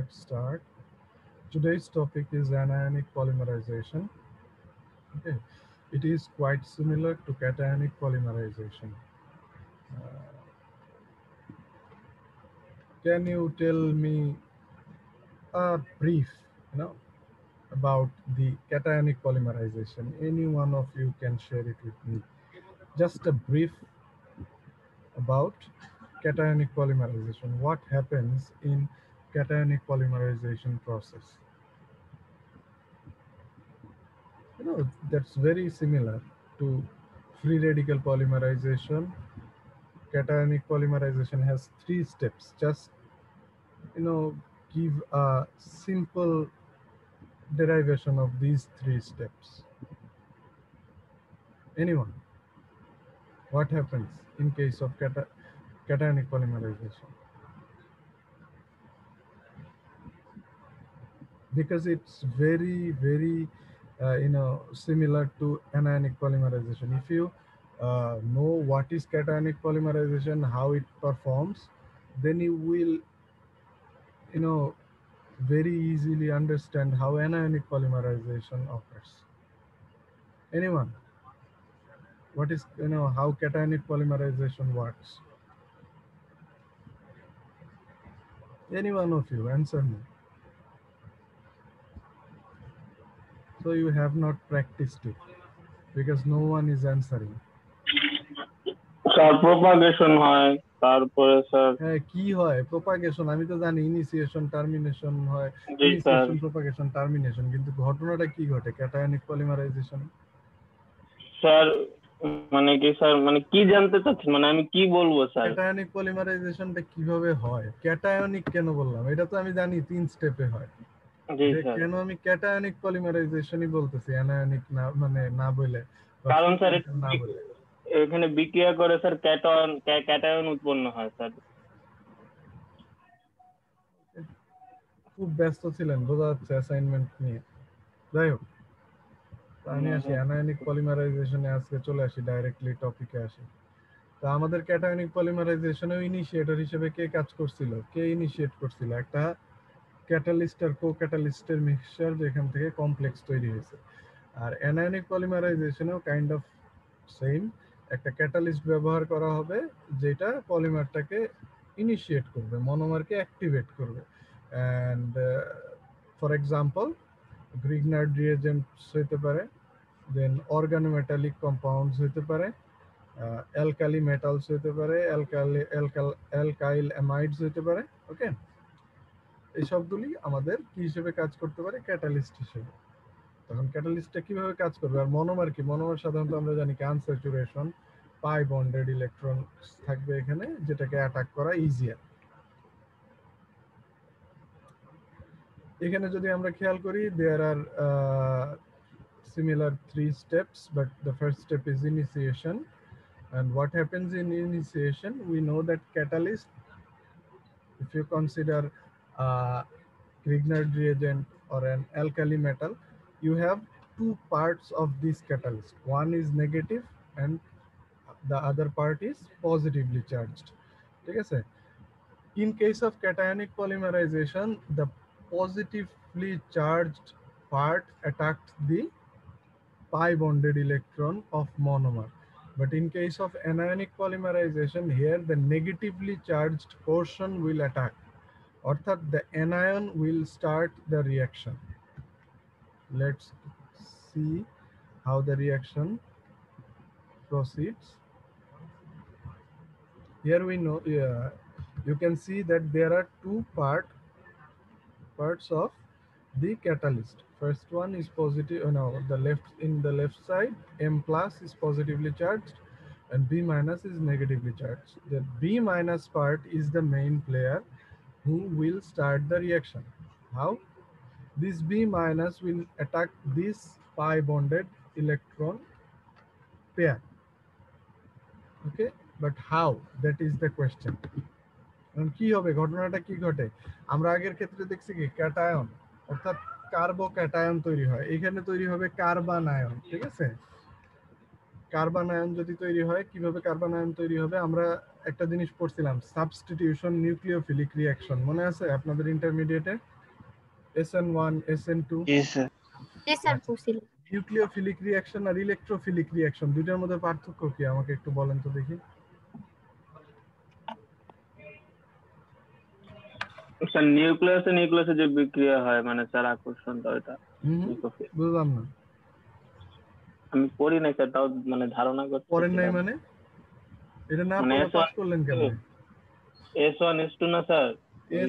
Let's start. Today's topic is anionic polymerization. Okay. It is quite similar to cationic polymerization. Uh, can you tell me a brief, you know, about the cationic polymerization? Any one of you can share it with me. Just a brief about cationic polymerization. What happens in cationic polymerization process? That's very similar to free radical polymerization. Cationic polymerization has 3 steps. Just give a simple derivation of these 3 steps. Anyone? What happens in case of cationic polymerization? Because it's very similar to anionic polymerization. If you know what is cationic polymerization, how it performs, then you will very easily understand how anionic polymerization occurs. Anyone? What is how cationic polymerization works? Any one of you answer me. So you have not practiced it because no one is answering. Sir propagation হয়, তারপরে sir হ্যাঁ, কি হয় propagation? আমি তো জানি initiation termination হয়, জি sir initiation propagation termination, কিন্তু ঘটনাটা কি ঘটে ক্যাটায়নিক পলিমারাইজেশন? স্যার মানে কি স্যার, মানে কি জানতে চাচ্ছেন, মানে আমি কি বলবো স্যার? ক্যাটায়নিক পলিমারাইজেশনটা কিভাবে হয়? ক্যাটায়নিক কেন বললাম? এটা তো আমি জানি 3 স্টেপে হয়। জি যে স্যার, কেন আমি ক্যাটায়নিক পলিমারাইজেশনই বলতেছি অ্যানায়নিক না, মানে না বলে বা কারণ ফ্রি স্যার রেডিক্যাল না বলে। এখানে বিক্রিয়া করে স্যার ক্যাটায়ন উৎপন্ন হয় স্যার। খুব ব্যস্ত ছিলেন বোঝা যাচ্ছে অ্যাসাইনমেন্ট নিয়ে। যাই হোক, আমি আসি অ্যানায়নিক পলিমারাইজেশনে, আজকে চলে আসি, ডাইরেক্টলি টপিকে আসি। তা আমাদের ক্যাটায়নিক পলিমারাইজেশনে ইনিশিয়েটর হিসেবে কে কাজ করছিল, কে ইনিশিয়েট করছিল? একটা ক্যাটালিস্ট আর কো ক্যাটালিস্টের মিক্সচার, যেখান থেকে কমপ্লেক্স তৈরি হয়েছে। আর অ্যানায়নিক পলিমারাইজেশনেও কাইন্ড অফ সেম, একটা ক্যাটালিস্ট ব্যবহার করা হবে যেটা পলিমারটাকে ইনিশিয়েট করবে, মনোমারকে অ্যাক্টিভেট করবে। অ্যান্ড ফর এক্সাম্পল, গ্রিগনার্ড রিয়েজেন্টস হইতে পারে, দেন অর্গানোমেটালিক কম্পাউন্ডস হইতে পারে, অ্যালকালি মেটালস হইতে পারে, অ্যালকাইল অ্যামাইডস হইতে পারে। ওকে, এই সবগুলি আমাদের কি হিসেবে কাজ করতে পারে? ক্যাটালিস্ট হিসেবে। তখন ক্যাটালিস্টটা কিভাবে কাজ করবে? আর মনোমার কি? মনোমার সাধারণত আমরা জানি কি আনস্যাচুরেশন, পাই বন্ডেড ইলেকট্রন থাকবে এখানে, যেটাকে অ্যাটাক করা ইজিয়ার। এখানে যদি আমরা খেয়াল করি, দেয়ার আর similar 3 steps, but the first step is initiation. And what happens in initiation? We know that catalyst, if you consider Grignard reagent or an alkali metal, you have 2 parts of this catalyst. One is negative and the other part is positively charged. ঠিক আছে? In case of cationic polymerization, the positively charged part attacks the pi bonded electron of monomer. But in case of anionic polymerization, here the negatively charged portion will attack, অর্থাৎ the anion will start the reaction. Let's see how the reaction proceeds. Here we know, you can see that there are 2 parts of the catalyst. First one is positive, no, the left, in the left side, M plus is positively charged and B minus is negatively charged. The B minus part is the main player who will start the reaction. How? This B minus will attack this pi bonded electron pair. Okay, but how? That is the question. কি হবে, ঘটনাটা কি ঘটে? আমরা আগের ক্ষেত্রে দেখছি কি ক্যাটায়ন, অর্থাৎ কার্বো ক্যাটায়ন তৈরি হয়, এখানে তৈরি হবে কার্বান আয়ন। ঠিক আছে, কার্বান আয়ন যদি তৈরি হয়, কিভাবে কার্বান আয়ন তৈরি হবে? আমরা একটা জিনিস পড়ছিলাম, সাবস্টিটিউশন নিউক্লিওফিলিক রিঅ্যাকশন, মনে আছে আপনাদের ইন্টারমিডিয়েটে? SN1 SN2 জি স্যার। জি স্যার পড়ছিল। নিউক্লিওফিলিক রিঅ্যাকশন আর ইলেকট্রোফিলিক রিঅ্যাকশন দুইটার মধ্যে পার্থক্য কি আমাকে একটু বলেন তো দেখি। স্যার নিউক্লিয়াসে যে বিক্রিয়া হয় মানে স্যার আকর্ষণটা ওইটা বুঝলাম না। আমি পড়ি নাই স্যার, তাও মানে ধারণা করতে পড়েন নাই মানে এটা না মানে পড়ে পাস করলেন কেন? S1 S2 না স্যার?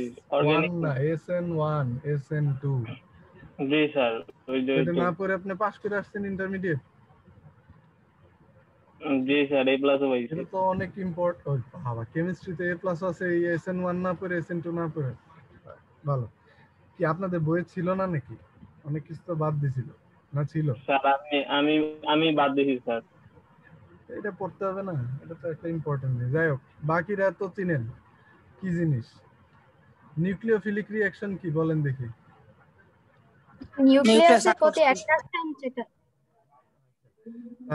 S1 না SN1 SN2 জি স্যার, ওই যে এটা না পড়ে আপনি পাস করে আসছেন ইন্টারমিডিয়েট? জি স্যার A+ পাইছি। এটা তো অনেক ইম্পর্টেন্ট। বাবা কেমিস্ট্রিতে A+ আছে, এই SN1 না পড়ে SN2 না পড়ে। ভালো। কি আপনাদের বইয়ে ছিল না নাকি? অনেক কিছু তো বাদ দিছিল না ছিল? স্যার আমি আমি বাদ দিছি স্যার। এটা পড়তে হবে না, এটা তো একটা ইম্পর্টেন্ট জিনিস। যাই হোক, বাকিরা তো চিনেন কি জিনিস। নিউক্লিওফিলিক রিঅ্যাকশন কি বলেন দেখি। নিউক্লিয়াসের প্রতি অ্যাট্রাকশন যেটা,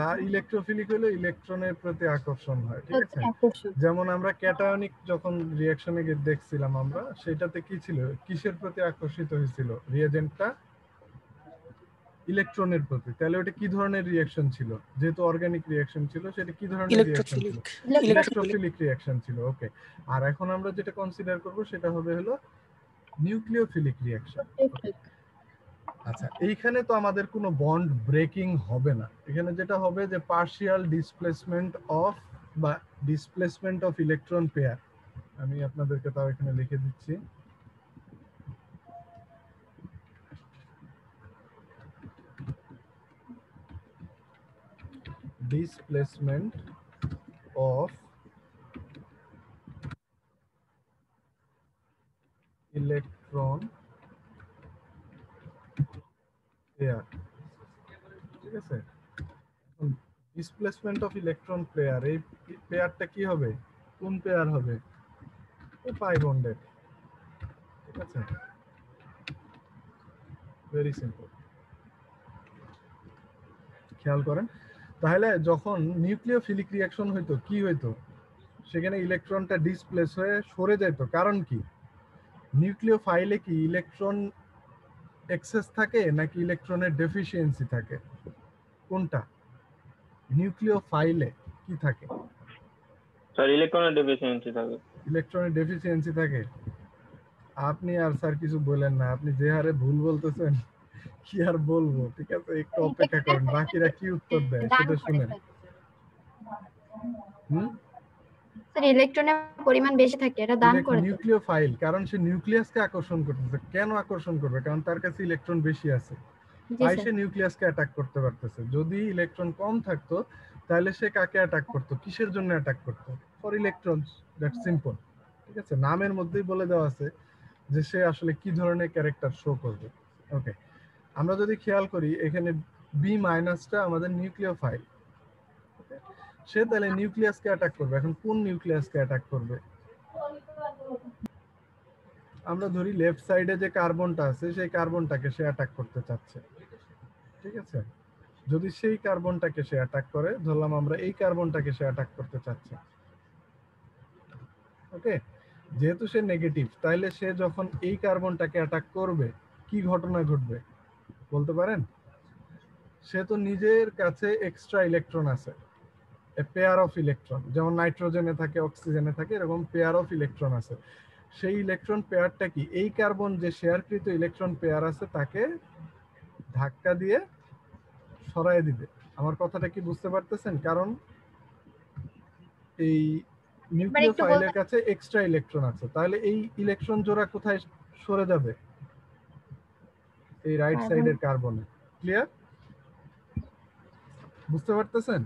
আর ইলেকট্রোফিলিক হলো ইলেকট্রনের প্রতি আকর্ষণ হয়, ঠিক আছে? যেমন আমরা ক্যাটায়নিক যখন রিঅ্যাকশনে দেখছিলাম আমরা, সেটাতে কি ছিল, কিসের প্রতি আকর্ষিত হয়েছিল রিএজেন্টটা? ইলেকট্রনের প্রতি। তাহলে ওটা কি ধরনের রিঅ্যাকশন ছিল? যেহেতু অর্গানিক রিঅ্যাকশন ছিল, সেটা কি ধরনের রিঅ্যাকশন ছিল? ইলেকট্রোফিলিক রিঅ্যাকশন ছিল। ওকে, আর এখন আমরা যেটা কনসিডার করব সেটা হবে হলো নিউক্লিওফিলিক রিঅ্যাকশন। আচ্ছা, এইখানে তো আমাদের কোনো বন্ড ব্রেকিং হবে না। এখানে যেটা হবে যে পার্শিয়াল ডিসপ্লেসমেন্ট অফ বা ডিসপ্লেসমেন্ট অফ ইলেকট্রন পেয়ার। আমি আপনাদেরকে তাও এখানে লিখে দিচ্ছি। Displacement of electron pair, ঠিক আছে? ডিসপ্লেসমেন্ট অফ ইলেকট্রন পেয়ার, এই পেয়ারটা কি হবে, কোন পেয়ার হবে? পাই বন্ডেড, ঠিক আছে? ভেরি সিম্পল, খেয়াল করেন। তাহলে যখন নিউক্লিওফিলিক রিঅ্যাকশন হইতো কি হইতো, সেখানে ইলেকট্রনটা ডিসপ্লেস হয়ে সরে যেত। কারণ কি, নিউক্লিওফাইলে কি ইলেকট্রন এক্সেস থাকে নাকি ইলেকট্রনের ডেফিসিয়েন্সি থাকে? কোনটা? নিউক্লিওফাইলে কি থাকে? স্যার ইলেকট্রনের ডেফিসিয়েন্সি থাকে। ইলেকট্রনের ডেফিসিয়েন্সি থাকে। আপনি আর স্যার কিছু বলেন না, আপনি যে হারে ভুল বলতেছেন কি আর বলবো, ঠিক আছে? একটু অপেক্ষা করেন, বাকিরা কি উত্তর দেয় সেটা শুনেন। স্যার ইলেকট্রনের পরিমাণ বেশি থাকে, এটা দান করে। নিউক্লিওফাইল, কারণ সে নিউক্লিয়াসকে আকর্ষণ করতেছে। কেন আকর্ষণ করবে? কারণ তার কাছে ইলেকট্রন বেশি আছে, তাই সে নিউক্লিয়াসকে অ্যাটাক করতে পারতেছে। যদি ইলেকট্রন কম থাকতো তাহলে সে কাকে অ্যাটাক করতো, কিসের জন্য অ্যাটাক করতো? ফর ইলেকট্রনস, দ্যাটস সিম্পল, ঠিক আছে? নামের মধ্যেই বলে দেওয়া আছে যে সে আসলে কি ধরনের ক্যারেক্টার শো করবে। ওকে, আমরা যদি খেয়াল করি এখানে বি মাইনাসটা আমাদের নিউক্লিওফাইল, সে তাহলে নিউক্লিয়াসকে অ্যাটাক করবে। এখন কোন নিউক্লিয়াসকে অ্যাটাক করবে? আমরা ধরি লেফট সাইডে যে কার্বনটা আছে সেই কার্বনটাকে সে অ্যাটাক করতে চাচ্ছে, ঠিক আছে? যদি সেই কার্বনটাকে সে অ্যাটাক করে, ধরলাম আমরা এই কার্বনটাকে সে অ্যাটাক করতে চাচ্ছে, ওকে? যেহেতু সে নেগেটিভ, তাইলে সে যখন এই কার্বনটাকে অ্যাটাক করবে কি ঘটনা ঘটবে বলতে পারেন? সে তো নিজের কাছে এক্সট্রা ইলেকট্রন আছে, এ পেয়ার অফ ইলেকট্রন, যেমন নাইট্রোজেনে থাকে, অক্সিজেনে থাকে, এরকম পেয়ার অফ ইলেকট্রন আছে। সেই ইলেকট্রন পেয়ারটা কি এই কার্বন যে শেয়ারকৃত ইলেকট্রন পেয়ার আছে তাকে ধাক্কা দিয়ে সরায় দিবে। আমার কথাটা কি বুঝতে পারতেছেন? কারণ এই নিউক্লিওফাইলের কাছে এক্সট্রা ইলেকট্রন আছে, তাহলে এই ইলেকট্রন জোড়া কোথায় সরে যাবে? এই রাইট সাইডের কার্বনে। ক্লিয়ার? বুঝতে পারতেছেন?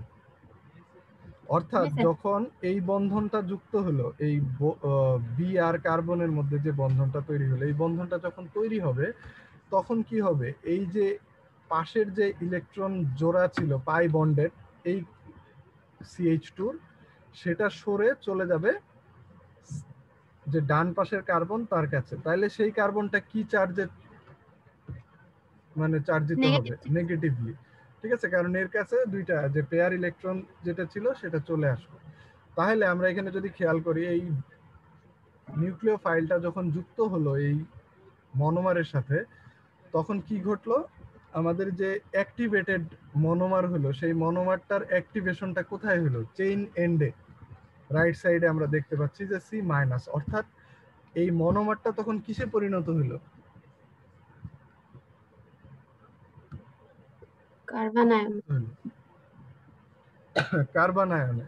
অর্থাৎ যখন এই বন্ধনটা যুক্ত হলো, এই বি আর কার্বনের মধ্যে যে বন্ধনটা তৈরি হলো, এই বন্ধনটা যখন তৈরি হবে তখন কি হবে, এই যে পাশের যে ইলেকট্রন জোড়া ছিল পাই বন্ডেড এই CH2, সেটা সরে চলে যাবে যে ডান পাশের কার্বন তার কাছে। তাহলে সেই কার্বনটা কি চার্জে মানে চার্জিত হবে? নেগেটিভলি, ঠিক আছে? কারণ এর কাছে দুইটা যে পেয়ার ইলেকট্রন যেটা ছিল সেটা চলে আসবে। তাহলে আমরা এখানে যদি খেয়াল করি, এই নিউক্লিওফাইলটা যখন যুক্ত হলো এই মনোমারের সাথে, তখন কি ঘটলো, আমাদের যে অ্যাক্টিভেটেড মনোমার হলো সেই মনোমারটার অ্যাক্টিভেশনটা কোথায় হলো, চেইন এন্ডে রাইট সাইডে আমরা দেখতে পাচ্ছি যে সি মাইনাস, অর্থাৎ এই মনোমারটা তখন কিসে পরিণত হলো, কার্বন আয়ন। কার্বন আয়নে।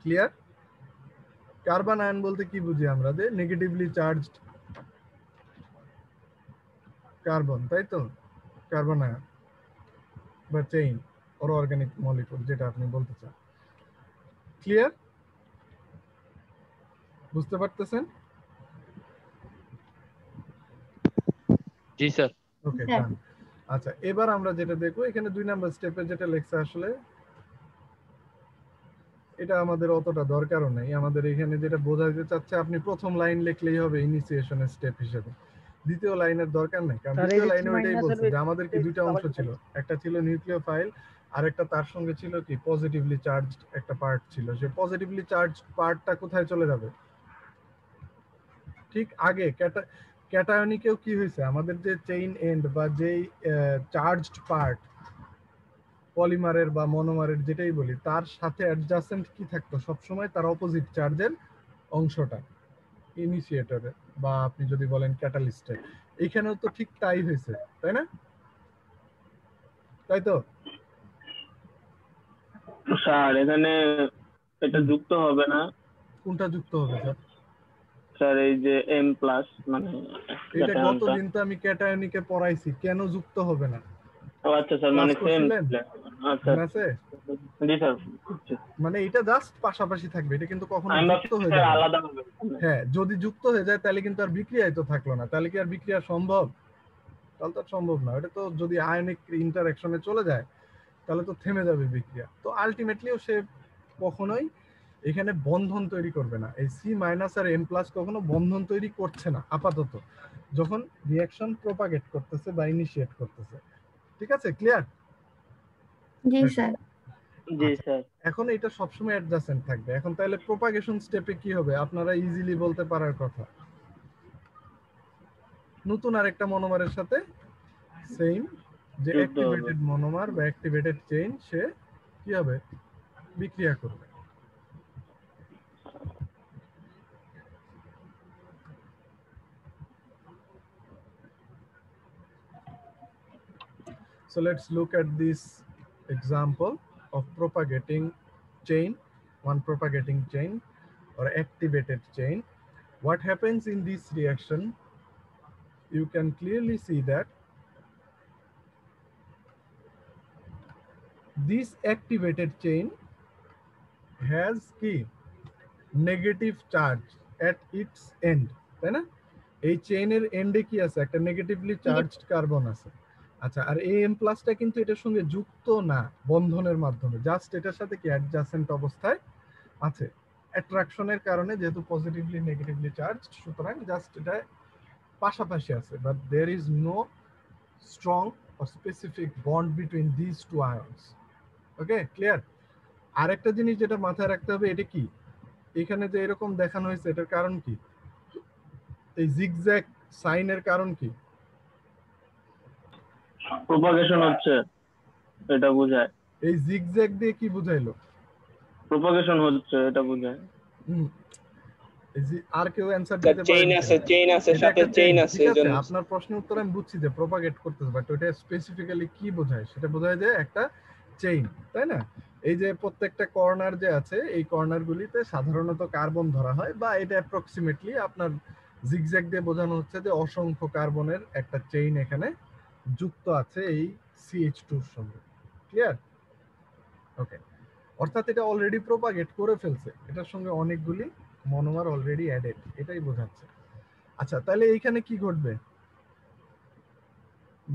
ক্লিয়ার? কার্বন আয়ন বলতে কি বুঝি আমরা, যে নেগেটিভলি চার্জড কার্বন, তাই তো, কার্বন আয়ন বা চেইন অর অর্গানিক মলিকুল যেটা আপনি বলতে চান। ক্লিয়ার? বুঝতে পারতেছেন? জি স্যার। ওকে, স্যার। ডান। আচ্ছা, এবার আমরা যেটা দেখবো এখানে 2 নাম্বার স্টেপে যেটা লেখছে, আসলে এটা আমাদের অতটা দরকারও নেই। আমাদের এখানে যেটা বোঝাতে চাচ্ছে, আপনি প্রথম লাইন লিখলেই হবে ইনিশিয়েশনের স্টেপ হিসেবে, দ্বিতীয় লাইনের দরকার নেই, কারণ দ্বিতীয় লাইনে ওইটাই বলছে যে আমাদের কি দুইটা অংশ ছিল, একটা ছিল নিউক্লিওফাইল আর একটা তার সঙ্গে ছিল কি পজিটিভলি চার্জড একটা পার্ট ছিল। সে পজিটিভলি চার্জড পার্টটা কোথায় চলে যাবে, ঠিক আগে ক্যাটায়নিকেও কি হয়েছে, আমাদের যে চেইন এন্ড বা যেই চার্জড পার্ট পলিমারের বা মনোমারের যেটাই বলি, তার সাথে অ্যাডজাসেন্ট কি থাকতো সবসময়, তার অপোজিট চার্জের অংশটা, ইনিশিয়েটরে বা আপনি যদি বলেন ক্যাটালিস্টে। এখানেও তো ঠিক তাই হয়েছে, তাই না? তাই তো স্যার এখানে এটা যুক্ত হবে না কোনটা যুক্ত হবে স্যার? স্যার, এই যে M প্লাস মানে এটা ক্যাটায়নটা। গতদিন তো আমি ক্যাটায়নিকে পড়াইছি, কেন যুক্ত হবে না? ও আচ্ছা স্যার, ক্লাস মানে সেম। করছিলেন? আচ্ছা মনে আছে? জি স্যার। মানে এটা জাস্ট পাশাপাশি থাকবে, এটা কিন্তু কখনো আমি যুক্ত ভাবছি হয়ে স্যার যাবে না। আলাদা হবে। হ্যাঁ, যদি যুক্ত হয়ে যায় তাহলে কিন্তু আর বিক্রিয়াই তো থাকলো না, তাহলে কি আর বিক্রিয়া সম্ভব? তাহলে তো সম্ভব না। এটা তো যদি আয়নিক ইন্টারঅ্যাকশনে চলে যায় তাহলে তো থেমে যাবে বিক্রিয়া। তো আলটিমেটলিও সে কখনোই এখানে বন্ধন তৈরি করবে না। এই সি মাইনাস আর এম প্লাস কখনো বন্ধন তৈরি করছে না আপাতত, যখন রিঅ্যাকশন প্রপাগেট করতেছে বা ইনিশিয়েট করতেছে। ঠিক আছে, ক্লিয়ার? জি স্যার। জি আচ্ছা, স্যার। এখন এটা সবসময় অ্যাডজাসেন্ট থাকবে। এখন তাহলে প্রপাগেশন স্টেপে কি হবে আপনারা ইজিলি বলতে পারার কথা, নতুন আরেকটা মনোমারের সাথে সেম যে যুক্ত হবে। অ্যাক্টিভেটেড মনোমার বা অ্যাক্টিভেটেড চেইন, সে কি হবে, বিক্রিয়া করবে। So let's look at this example of propagating chain, one propagating chain or activated chain. What happens in this reaction? You can clearly see that this activated chain has key negative charge at its end, তাই না? এই চেইনের এন্ডে কি আছে, একটা negatively charged carbon আছে। আচ্ছা, আর M প্লাসটা কিন্তু এটার সঙ্গে যুক্ত না বন্ধনের মাধ্যমে, জাস্ট এটার সাথে কি অ্যাডজাসেন্ট অবস্থায় আছে অ্যাট্রাকশনের কারণে, যেহেতু পজিটিভলি নেগেটিভলি চার্জড, সুতরাং জাস্ট এটা পাশাপাশি আছে, but there is no strong or specific bond between this two ions. Okay, clear? আরেকটা জিনিস যেটা মাথায় রাখতে হবে, এটা কি এখানে যে এরকম দেখানো হয়েছে, এটার কারণ কি, এই জিগজ্যাগ সাইনের কারণ কি? প্রপাগেশন হচ্ছে, এটা বোঝায়। এই জিগজ্যাগ দিয়ে কি বুঝাইলো? প্রপাগেশন হচ্ছে এটা বোঝায়। আর কেউ অ্যানসার দিতে পারে? চেইন আছে, চেইন আছে, সাথে চেইন আছে, ঠিক আছে, এজন্য আপনার প্রশ্নের উত্তর আমি বুঝছি যে প্রপাগেট করতেছে, বাট ওটা স্পেসিফিক্যালি কি বোঝায়? সেটা বোঝায় যে একটা চেইন, তাই না? এই যে প্রত্যেকটা কর্নার যে আছে, এই কর্নারগুলিতে সাধারণত কার্বন ধরা হয়, বা এটা অ্যাপ্রক্সিমেটলি আপনার জিগজ্যাগ দিয়ে বোঝানো হচ্ছে যে অসংখ্য কার্বনের একটা চেইন এখানে যুক্ত আছে এই CH2 এর সঙ্গে। ক্লিয়ার? ওকে, অর্থাৎ এটা অলরেডি প্রপাগেট করে ফেলছে, এটার সঙ্গে অনেকগুলি মনোমার অলরেডি অ্যাডেড, এটাই বোঝাচ্ছে। আচ্ছা, তাহলে এইখানে কি ঘটবে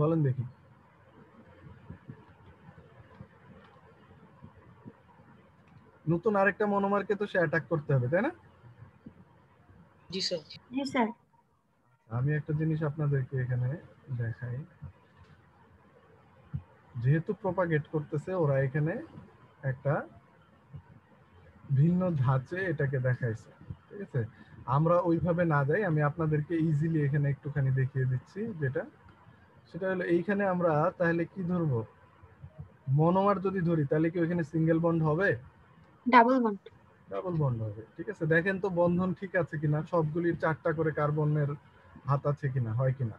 বলেন দেখি? নতুন আরেকটা মনোমারকে তো সে অ্যাটাক করতে হবে, তাই না? জি স্যার। জি স্যার। আমি একটা জিনিস আপনাদেরকে এখানে দেখাই, যেহেতু প্রপাগেট করতেছে ওরা এখানে একটা ভিন্ন ধাঁচে এটাকে দেখাইছে। ঠিক আছে, আমরা ওইভাবে না যাই, আমি আপনাদেরকে ইজিলি এখানে একটুখানি দেখিয়ে দিচ্ছি। সেটা হলো এইখানে আমরা তাহলে কি ধরবো, মনোমার যদি ধরি তাহলে কি ওইখানে সিঙ্গেল বন্ড হবে? Double bond. ডাবল বন্ড হবে। ঠিক আছে, দেখেন তো বন্ধন ঠিক আছে কিনা, সবগুলির 4টা করে কার্বনের হাত আছে কিনা, হয় কিনা,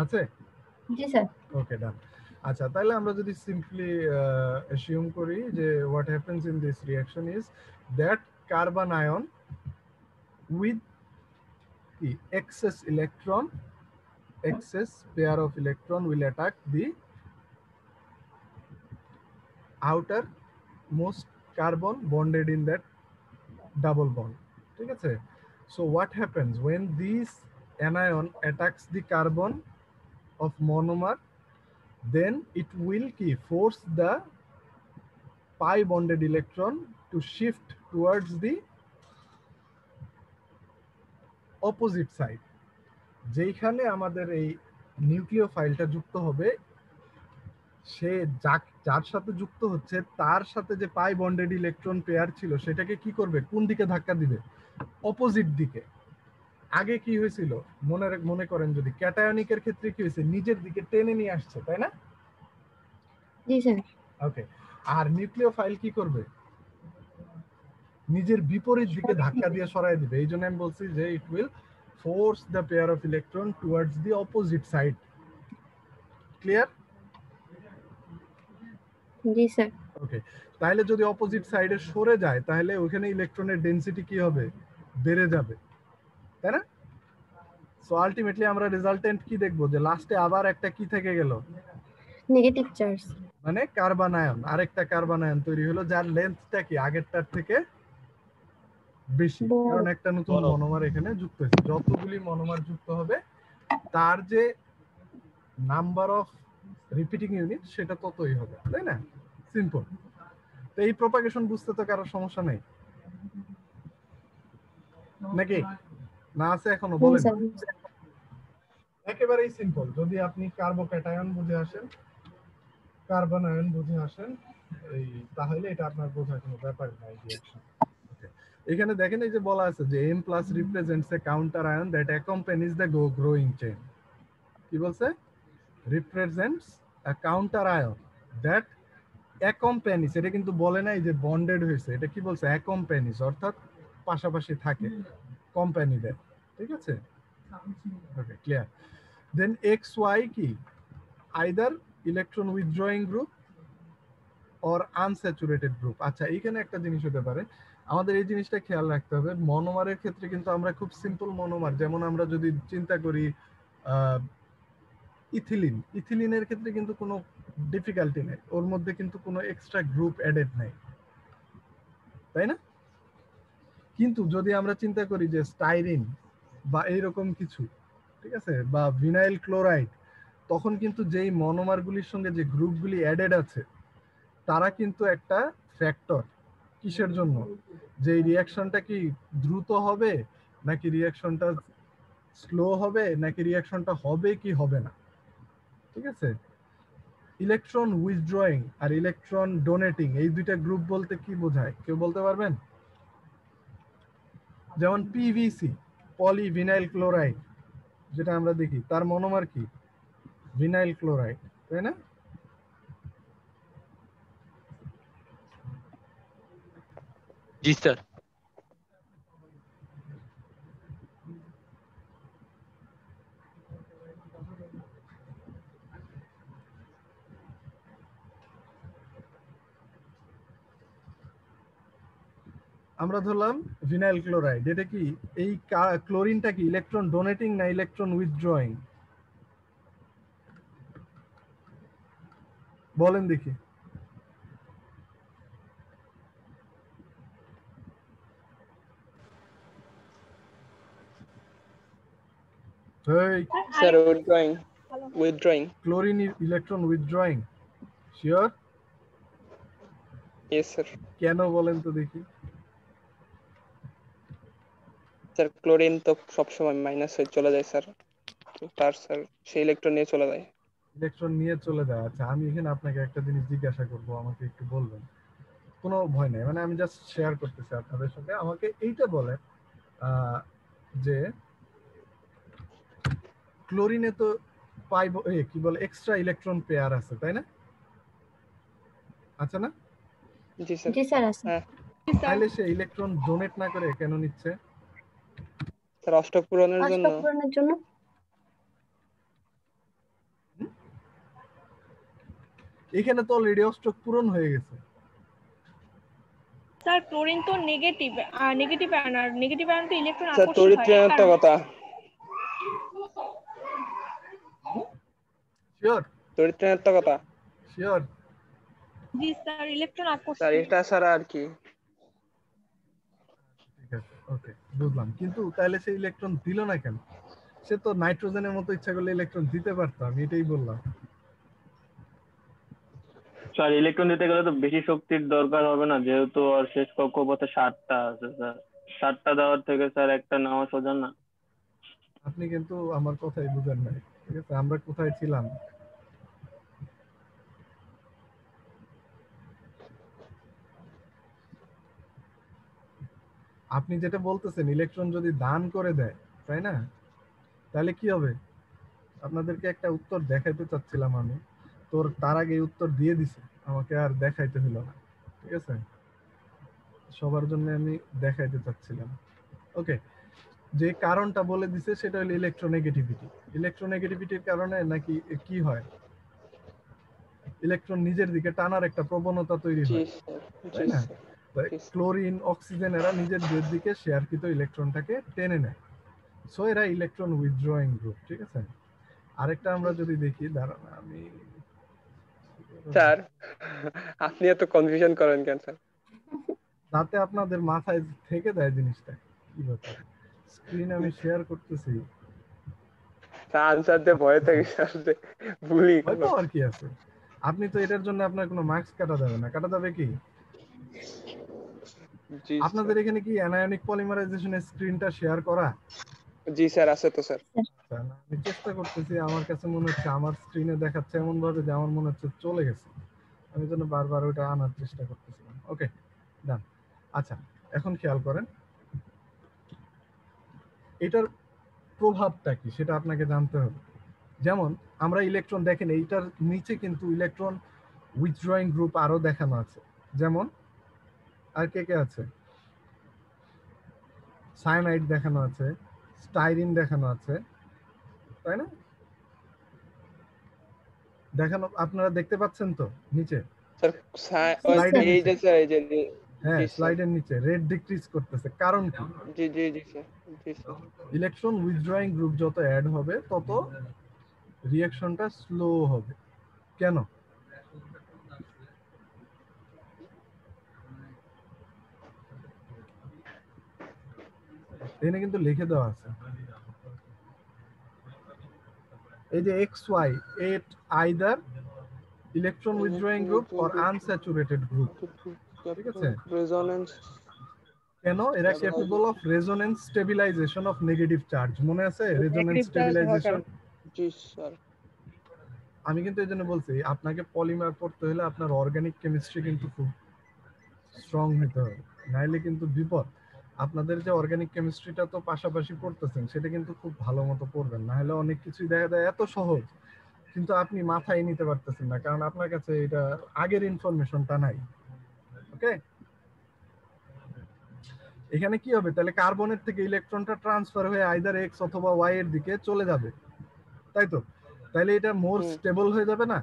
আছে? জি স্যার। ওকে, ডান। আচ্ছা, তাহলে আমরা যদি সিম্পলি অ্যাসিউম করি যে what happens in this reaction is that carbon ion with the excess pair of electron will attack the outermost carbon bonded in that double bond. ঠিক আছে, so what happens when this anion attacks the carbon of monomer, then it will force the pi bonded electron to shift towards the opposite side. যেখানে আমাদের এই নিউক্লিওফাইলটা যুক্ত হবে, সে যার সাথে যুক্ত হচ্ছে তার সাথে যে পাই বন্ডেড ইলেকট্রন পেয়ার ছিল সেটাকে কি করবে, কোন দিকে ধাক্কা দিবে? অপোজিট দিকে। আগে কি হয়েছিল মনে করেন, যদি ক্যাটায়নিকের ক্ষেত্রে কি হয়েছে, নিজের দিকে টেনে নিয়ে আসছে, তাই না? জি স্যার। ওকে, আর নিউক্লিওফাইল কি করবে, নিজের বিপরীত দিকে ধাক্কা দিয়ে সরায় দিবে। এই জন্য আমি বলছি যে it will force the pair of electron towards the opposite side. Clear? জি স্যার। ওকে, তাহলে যদি অপোজিট সাইডে সরে যায় তাহলে ওখানে ইলেকট্রনের ডেনসিটি কি হবে, বেড়ে যাবে, তাই না? সো আলটিমেটলি আমরা রেজাল্টেন্ট কি দেখবো, যে লাস্টে আবার একটা কি থেকে গেল, নেগেটিভ চার্জ, মানে কার্বন আয়ন, আরেকটা কার্বন আয়ন তৈরি হলো যার লেন্থটা কি আগেরটার থেকে বেশি, কারণ একটা নতুন মনোমার এখানে যুক্ত হয়েছে। যতগুলি মনোমার যুক্ত হবে তার যে নাম্বার অফ রিপিটিং ইউনিট সেটা ততই হবে, তাই না? সিম্পল। তো এই প্রপাগেশন বুঝতে তো কারো সমস্যা নেই নাকি? না আছে এখনো? বলেন। একেবারেই সিম্পল। যদি আপনি কার্বোক্যাটায়ন বুঝে আসেন, কার্বন আয়ন বুঝে আসেন, এই তাহলে এটা আপনার বোঝার কোনো ব্যাপার নাই রিঅ্যাকশন। এখানে দেখেন এই যে বলা আছে যে M+ represents a counter ion that accompanies the growing chain. কি বলছে? represents a counter ion that accompanies, এটা কিন্তু বলে নাই যে বন্ডেড হয়েছে, এটা কি বলছে, accompanies, অর্থাৎ পাশাপাশি থাকে, কোম্পানি দেয়। ঠিক আছে, ওকে, ক্লিয়ার। দেন XY কি, either electron withdrawing group or unsaturated group। আচ্ছা, এখানে একটা জিনিস হতে পারে, আমাদের এই জিনিসটা খেয়াল রাখতে হবে। মনোমারের ক্ষেত্রে কিন্তু আমরা খুব সিম্পল মনোমার, যেমন আমরা যদি চিন্তা করি ইথিলিনের ক্ষেত্রে কিন্তু কোনো ডিফিকাল্টি নেই, ওর মধ্যে কিন্তু কোনো এক্সট্রা গ্রুপ অ্যাডেড নাই, তাই না? কিন্তু যদি আমরা চিন্তা করি যে স্টাইরিন বা এইরকম কিছু, ঠিক আছে, বা ভিনাইল ক্লোরাইড, তখন কিন্তু যেই মনোমারগুলির সঙ্গে যে গ্রুপগুলি অ্যাডেড আছে তারা কিন্তু একটা ফ্যাক্টর। কিসের জন্য? যে রিঅ্যাকশনটা কি দ্রুত হবে নাকি রিঅ্যাকশনটা স্লো হবে নাকি রিঅ্যাকশনটা হবে কি হবে না। ঠিক আছে, ইলেকট্রন উইথড্রয়িং আর ইলেকট্রন ডোনেটিং এই দুইটা গ্রুপ বলতে কি বোঝায়, কেউ বলতে পারবেন? যেমন পিভিসি, পলি ভিনাইল ক্লোরাইড, যেটা আমরা দেখি তার মনোমার কি, ভিনাইল ক্লোরাইড, তাই না? জি স্যার। আমরা ধরলাম ভিনাইল ক্লোরাইড, এটা কি, এই ক্লোরিনটা কি ইলেকট্রন ডোনেটিং না ইলেকট্রন উইথড্রয়িং? বলেন দেখি। Sir withdrawing. Chlorine electron withdrawing, sure? Yes sir. কেন বলেন তো দেখি। স্যার ক্লোরিন তো সবসময় মাইনাস হয়ে চলে যায় স্যার, তার স্যার সেই ইলেকট্রন নিয়ে চলে যায়। ইলেকট্রন নিয়ে চলে যায়। আচ্ছা, আমি এখানে আপনাকে একটা জিনিস জিজ্ঞাসা করব, আমাকে একটু বলবেন কোনো ভয় নেই, মানে আমি জাস্ট শেয়ার করতেছি আপনাদের সঙ্গে। আমাকে এইটা বলেন যে ক্লোরিনে তো কি বলে এক্সট্রা ইলেকট্রন পেয়ার আছে, তাই না? আছে না? জি স্যার। জি স্যার আছে। হ্যাঁ তাহলে সে ইলেকট্রন ডোনেট না করে কেন নিচ্ছে? স্যার, অষ্টক পূরণের জন্য। অষ্টক পূরণের জন্য। এখানে তো অলরেডি অষ্টক পূরণ হয়ে গেছে। স্যার ক্লোরিন তো নেগেটিভ আয়ন, আর নেগেটিভ আয়ন তো ইলেকট্রন স্যার আকর্ষণ হয়, এই কারণে। তড়িৎ-ঋণাত্মকতা। শিওর তড়িৎ-ঋণাত্মকতা। শিওর। জি স্যার, ইলেকট্রন স্যার আকর্ষণ। এটা ছাড়া আর কি? ঠিক আছে, ওকে, বুঝলাম। কিন্তু তাহলে সে ইলেকট্রন দিল না কেন? সে তো নাইট্রোজেনের মতো ইচ্ছা করলে ইলেকট্রন দিতে পারতো, আমি এটাই বললাম। স্যার ইলেকট্রন দিতে গেলে তো বেশি শক্তির দরকার হবে না, যেহেতু আর শেষ কক্ষপথে 7টা আছে স্যার। 7টা দেওয়ার থেকে স্যার একটা নেওয়া সোজা না? আপনি কিন্তু আমার কথাই বুঝেন নাই, ঠিক আছে? আমরা কোথায় ছিলাম? আপনি যেটা বলতেছেন ইলেকট্রন যদি দান করে দেয়, তাই না? তাহলে কি হবে? আপনাদেরকে একটা উত্তর দেখাইতে চাচ্ছিলাম আমি, তোর তার আগে উত্তর দিয়ে দিছে, আমাকে আর দেখাইতে হলো না, ঠিক আছে? সবার জন্য আমি দেখাইতে চাচ্ছিলাম। ওকে, যে কারণটা বলে দিছে সেটা হলো ইলেকট্রোনেগেটিভিটি। ইলেকট্রোনেগেটিভিটির কারণে নাকি কি হয়? ইলেকট্রন নিজের দিকে টানার একটা প্রবণতা তৈরি জি হয়, স্যার। তাই জি না? স্যার। জি স্যার। ক্লোরিন, অক্সিজেন এরা নিজেদের দিকে শেয়ারকৃত ইলেকট্রনটাকে টেনে নেয়, সো এরা ইলেকট্রন উইথড্রয়িং গ্রুপ, ঠিক আছে? আরেকটা আমরা যদি দেখি, দাঁড়ান আমি স্যার আপনি এত কনফিউশন করেন কেন স্যার? যাতে আপনাদের মাথায় থেকে দেয় জিনিসটা কি ব্যাপার। স্ক্রিন আমি শেয়ার করতেছি। স্যার আনসার দিয়ে ভয় থাকে স্যার, যে ভুলই ভয় গেল। পাওয়ার কি আছে? আপনি তো এটার জন্য আপনার কোনো মার্কস কাটা যাবে না, কাটা যাবে কি? জি আপনাদের এখানে কি অ্যানায়নিক পলিমারাইজেশনের স্ক্রিনটা শেয়ার করা? জি স্যার, আছে তো স্যার। আচ্ছা, না, আমি চেষ্টা করতেছি। আমার কাছে মনে হচ্ছে আমার স্ক্রিনে দেখাচ্ছে এমন ভাবে যে আমার মনে হচ্ছে চলে গেছে, আমি জন্য বারবার ওটা আনার চেষ্টা করতেছিলাম। ওকে, ডান। আচ্ছা, এখন খেয়াল করেন এটার প্রভাবটা কি সেটা আপনাকে জানতে হবে। যেমন আমরা ইলেকট্রন দেখেন, এইটার নিচে কিন্তু ইলেকট্রন উইথড্রয়িং গ্রুপ আরো দেখানো আছে। যেমন আর কে কে আছে? সায়ানাইড দেখানো আছে, স্টাইরিন দেখানো আছে, তাই না? দেখানো আপনারা দেখতে পাচ্ছেন তো নিচে? স্যার স্লাইডের এই নিচে, যে স্যার, এই যে। হ্যাঁ, জি স্যার। স্লাইডের নিচে রেড ডিক্রিজ করতেছে। কারণ কি? জি জি জি স্যার। জি স্যার। ইলেকট্রন উইথড্রয়িং গ্রুপ যত অ্যাড হবে তত রিঅ্যাকশনটা স্লো হবে। কেন? এখানে কিন্তু লিখে দেওয়া আছে, এই যে XY, it either electron withdrawing group or unsaturated group, ঠিক আছে? রেজোনেন্স। কেন? এরা capable of resonance stabilization of negative charge, মনে আছে? resonance stabilization। জি স্যার। আমি কিন্তু এই জন্য বলছি আপনাকে পলিমার পড়তে হলে আপনার অর্গানিক কেমিস্ট্রি কিন্তু খুব স্ট্রং হতে হবে, নাইলে কিন্তু বিপদ। আপনাদের যে অর্গানিক কেমিস্ট্রিটা তো পাশাপাশি পড়তেছেন, সেটা কিন্তু খুব ভালো মতো পড়বেন, না হলে অনেক কিছুই দেখা যায় এত সহজ কিন্তু আপনি মাথায় নিতে পারতেছেন না, কারণ আপনার কাছে এটা আগের ইনফরমেশনটা নাই। ওকে, এখানে কি হবে তাহলে? কার্বনের থেকে ইলেকট্রনটা ট্রান্সফার হয়ে আইদার এক্স অথবা ওয়াই এর দিকে চলে যাবে, তাই তো? তাহলে এটা মোর স্টেবল হয়ে যাবে না?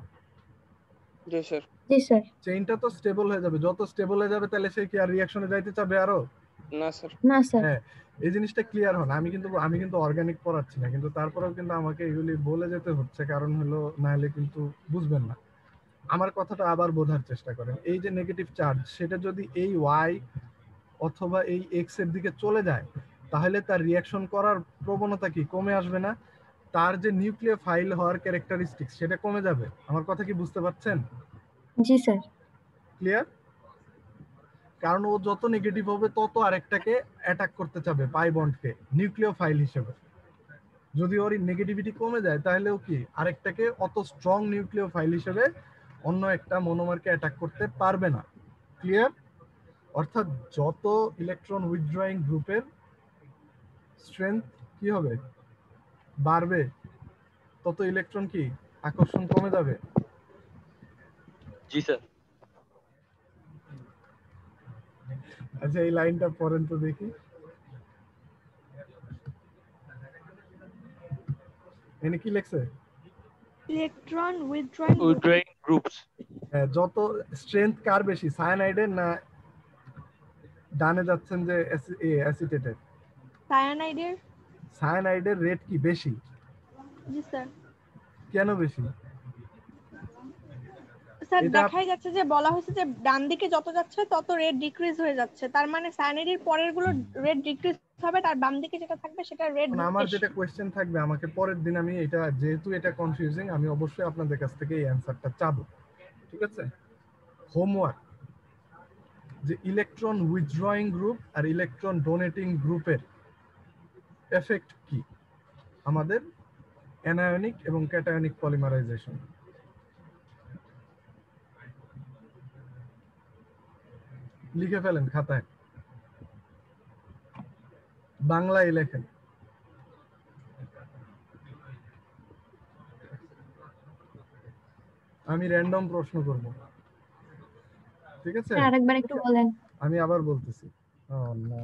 জি স্যার। জি স্যার। চেইনটা তো স্টেবল হয়ে যাবে, যত স্টেবল হয়ে যাবে তাহলে সে কি আর রিঅ্যাকশনে যাইতে চাবে আরো? না স্যার। না স্যার। হ্যাঁ, এই জিনিসটা ক্লিয়ার হন। আমি কিন্তু অর্গানিক পড়াচ্ছি না, কিন্তু তারপরেও কিন্তু আমাকে এগুলি বলে যেতে হচ্ছে, কারণ হলো না হলে কিন্তু বুঝবেন না। আমার কথাটা আবার বোঝার চেষ্টা করেন। এই যে নেগেটিভ চার্জ, সেটা যদি এই ওয়াই অথবা এই এক্স এর দিকে চলে যায়, তাহলে তার রিঅ্যাকশন করার প্রবণতা কি কমে আসবে না? তার যে নিউক্লিওফাইল হওয়ার ক্যারেক্টারিস্টিক্স সেটা কমে যাবে। আমার কথা কি বুঝতে পারছেন? জি স্যার। ক্লিয়ার? কারণ ও যত নেগেটিভ হবে তত আরেকটাকে অ্যাটাক করতে চাবে, পাই বন্ডকে নিউক্লিওফাইল হিসেবে। যদি ওর নেগেটিভিটি কমে যায় তাহলেও কি আরেকটাকে অত স্ট্রং নিউক্লিওফাইল হিসেবে অন্য একটা মনোমারকে অ্যাটাক করতে পারবে না। ক্লিয়ার? অর্থাৎ যত ইলেকট্রন উইথড্রয়িং গ্রুপের স্ট্রেংথ কি হবে, বাড়বে, তত ইলেকট্রন কি আকর্ষণ কমে যাবে। জি স্যার। আচ্ছা এই লাইনটা পড়েন তো দেখি। এনে কি লেখছে? Electron withdrawing withdrawing groups. যত স্ট্রেংথ কার বেশি, সায়ানাইডের না ডানে যাচ্ছেন যে অ্যাসিটেটের? সায়ানাইডের। সায়ানাইডের রেট কি বেশি? জি স্যার। কেন বেশি? স্যার এটা দেখাই যাচ্ছে যে বলা হয়েছে যে ডান দিকে যত যাচ্ছে তত রেট ডিক্রিজ হয়ে যাচ্ছে, তার মানে সায়ানাইডের পরের গুলো রেট ডিক্রিজ হবে, তার বাম দিকে যেটা থাকবে সেটা রেট এখন আমার যেটা কোয়েশ্চেন থাকবে, আমাকে পরের দিন আমি এটা, যেহেতু এটা কনফিউজিং, আমি অবশ্যই আপনাদের কাছ থেকে এই অ্যানসারটা চাবো, ঠিক আছে? হোমওয়ার্ক, যে ইলেকট্রন উইথড্রয়িং গ্রুপ আর ইলেকট্রন ডোনেটিং গ্রুপের এফেক্ট কি আমাদের অ্যানায়নিক এবং ক্যাটায়নিক পলিমারাইজেশন। লিখে ফেলেন খাতায়, বাংলায় লেখেন। আমি র্যান্ডম প্রশ্ন করব, ঠিক আছে? স্যার আরেকবার একটু বলেন। আমি আবার বলতেছি। না